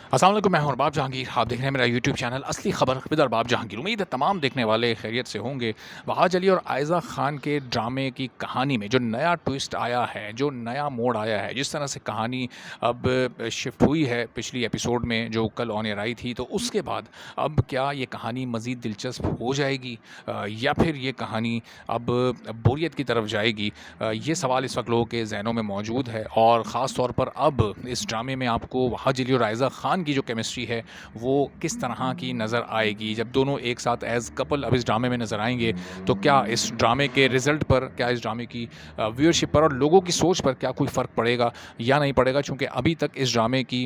अस्सलाम वालेकुम, मैं हूं अरबाब जहांगीर। आप देख रहे हैं मेरा यूट्यूब चैनल असली खबर विद अरबाब जहांगीर। उम्मीद है तमाम देखने वाले खैरियत से होंगे। वहाज अली और आयज़ा खान के ड्रामे की कहानी में जो नया ट्विस्ट आया है, जो नया मोड़ आया है, जिस तरह से कहानी अब शिफ्ट हुई है पिछली एपिसोड में जो कल ऑन एयर आई थी, तो उसके बाद अब क्या ये कहानी मज़ीद दिलचस्प हो जाएगी या फिर ये कहानी अब बोरियत की तरफ जाएगी? ये सवाल इस वक्त लोगों के जहनों में मौजूद है और ख़ास तौर पर अब इस ड्रामे में आपको वहाज अली और आयज़ा खान की जो केमिस्ट्री है वो किस तरह की नज़र आएगी जब दोनों एक साथ एज कपल अब इस ड्रामे में नज़र आएंगे। तो क्या इस ड्रामे के रिजल्ट पर, क्या इस ड्रामे की व्यूअरशिप पर और लोगों की सोच पर क्या कोई फ़र्क पड़ेगा या नहीं पड़ेगा? चूँकि अभी तक इस ड्रामे की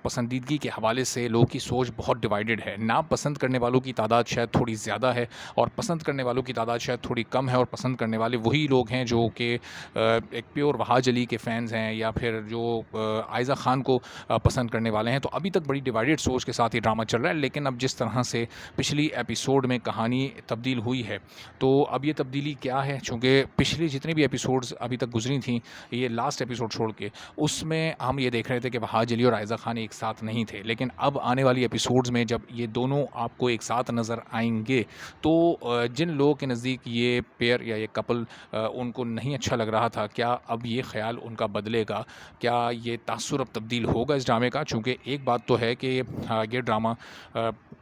पसंदीदगी के हवाले से लोगों की सोच बहुत डिवाइडेड है। ना पसंद करने वालों की तादाद शायद थोड़ी ज़्यादा है और पसंद करने वालों की तादाद शायद थोड़ी कम है, और पसंद करने वाले वही लोग हैं जो कि एक प्योर वहाज अली के फ़ैन्स हैं या फिर जो आयज़ा खान को पसंद करने वाले हैं। तो अभी तक बड़ी डिवाइडेड सोच के साथ ये ड्रामा चल रहा है, लेकिन अब जिस तरह से पिछली एपिसोड में कहानी तब्दील हुई है, तो अब ये तब्दीली क्या है? चूँकि पिछली जितनी भी एपिसोड्स अभी तक गुजरी थी, ये लास्ट एपिसोड छोड़ के, उसमें हम ये देख रहे थे कि वहाज अली और आयज़ा खान एक साथ नहीं थे। लेकिन अब आने वाली एपिसोड्स में जब ये दोनों आपको एक साथ नज़र आएंगे, तो जिन लोगों के नज़दीक ये पेयर या ये कपल उनको नहीं अच्छा लग रहा था, क्या अब ये ख्याल उनका बदलेगा? क्या ये तासुर अब तब्दील होगा इस ड्रामे का? चूँकि एक बात तो है कि ये ड्रामा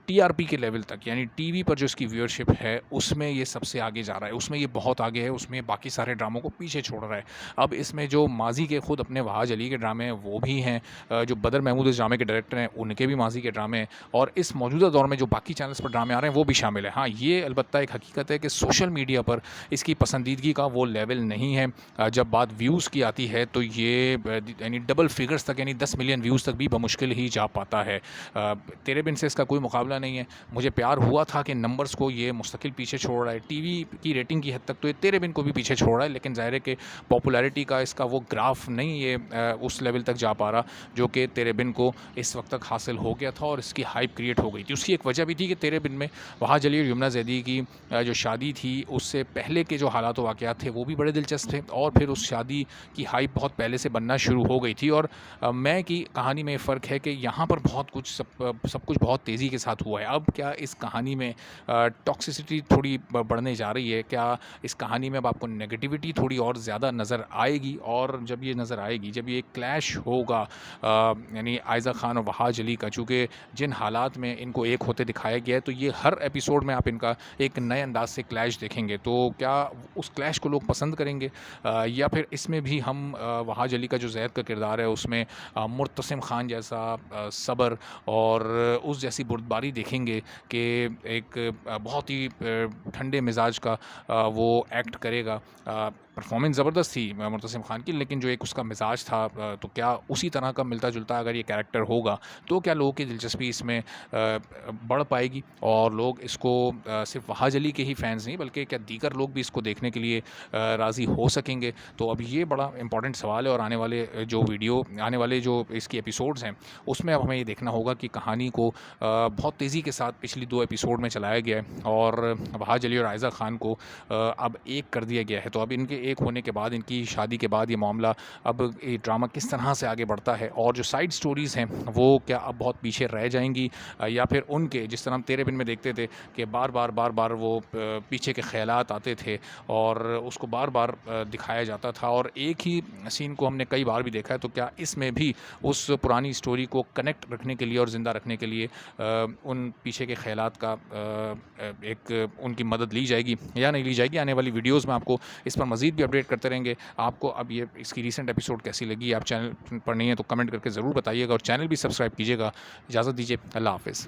टीआरपी के लेवल तक, यानी टीवी पर जो इसकी व्यूअरशिप है उसमें ये सबसे आगे जा रहा है, उसमें ये बहुत आगे है, उसमें बाकी सारे ड्रामों को पीछे छोड़ रहा है। अब इसमें जो माजी के खुद अपने वहाज अली के ड्रामे हैं वो भी हैं, जो बदर महमूद इस ड्रामे के डायरेक्टर हैं उनके भी माजी के ड्रामे हैं, और इस मौजूदा दौर में जो बाकी चैनल्स पर ड्रामे आ रहे हैं वो भी शामिल है। हाँ, ये अलबत्ता एक हकीकत है कि सोशल मीडिया पर इसकी पसंदीदगी का वो लेवल नहीं है। जब बात व्यूज़ की आती है तो ये यानी डबल फिगर्स तक, यानी 10 मिलियन व्यूज़ तक भी बमुश्किल ही जा पाता है। तेरे बिन से इसका कोई मुकाबला नहीं है। मुझे प्यार हुआ था कि नंबर्स को ये मुस्तकिल पीछे छोड़ रहा है, टीवी की रेटिंग की हद तक तो ये तेरे बिन को भी पीछे छोड़ रहा है, लेकिन ज़ाहिर है कि पॉपुलैरिटी का इसका वो ग्राफ नहीं ये उस लेवल तक जा पा रहा जो कि तेरे बिन को इस वक्त तक हासिल हो गया था और इसकी हाइप क्रिएट हो गई थी। उसकी एक वजह भी थी कि तेरे बिन में वहाज अली और यमुना जैदी की जो शादी थी उससे पहले के जो हालात वाक़यात थे वो भी बड़े दिलचस्प थे, और फिर उस शादी की हाइप बहुत पहले से बनना शुरू हो गई थी। और मैं की कहानी में फ़र्क है कि यहाँ पर बहुत कुछ सब कुछ बहुत तेज़ी के साथ हुआ है। अब क्या इस कहानी में टॉक्सिसिटी थोड़ी बढ़ने जा रही है? क्या इस कहानी में अब आपको नेगेटिविटी थोड़ी और ज़्यादा नज़र आएगी? और जब ये नज़र आएगी, जब ये क्लैश होगा यानी आयज़ा खान और वहाज अली का, चूँकि जिन हालात में इनको एक होते दिखाया गया है, तो ये हर एपिसोड में आप इनका एक नए अंदाज से क्लैश देखेंगे। तो क्या उस क्लैश को लोग पसंद करेंगे या फिर इसमें भी हम वहाज अली का जो जैद का किरदार है उसमें मुर्तसिम खान जैसा सब्र और उस जैसी बुर्दबारी देखेंगे कि एक बहुत ही ठंडे मिजाज का वो एक्ट करेगा। परफॉर्मेंस ज़बरदस्त थी मुर्तसिम खान की, लेकिन जो एक उसका मिजाज था, तो क्या उसी तरह का मिलता जुलता अगर ये कैरेक्टर होगा तो क्या लोगों की दिलचस्पी इसमें बढ़ पाएगी और लोग इसको सिर्फ वहाज अली के ही फैंस नहीं बल्कि क्या दीगर लोग भी इसको देखने के लिए राज़ी हो सकेंगे? तो अब ये बड़ा इंपॉर्टेंट सवाल है, और आने वाले जो वीडियो, आने वाले जो इसकी एपिसोड्स हैं उसमें अब हमें ये देखना होगा कि कहानी को बहुत तेज़ी के साथ पिछली 2 एपिसोड में चलाया गया है और वहाज अली और आयज़ा खान को अब एक कर दिया गया है। तो अब इनके एक होने के बाद, इनकी शादी के बाद ये मामला, अब ये ड्रामा किस तरह से आगे बढ़ता है और जो साइड स्टोरीज़ हैं वो क्या अब बहुत पीछे रह जाएंगी या फिर उनके, जिस तरह हम तेरे बिन में देखते थे कि बार बार वो पीछे के ख़यालात आते थे और उसको बार बार दिखाया जाता था और एक ही सीन को हमने कई बार भी देखा है, तो क्या इसमें भी उस पुरानी स्टोरी को कनेक्ट रखने के लिए और ज़िंदा रखने के लिए उन पीछे के ख़यालात का एक उनकी मदद ली जाएगी या नहीं ली जाएगी? आने वाली वीडियोज़ में आपको इस पर मज़ीद भी अपडेट करते रहेंगे। आपको अब ये इसकी रीसेंट एपिसोड कैसी लगी? आप चैनल पर नहीं है तो कमेंट करके ज़रूर बताइएगा और चैनल भी सब्सक्राइब कीजिएगा। इजाज़त दीजिए, अल्लाह हाफ़िज़।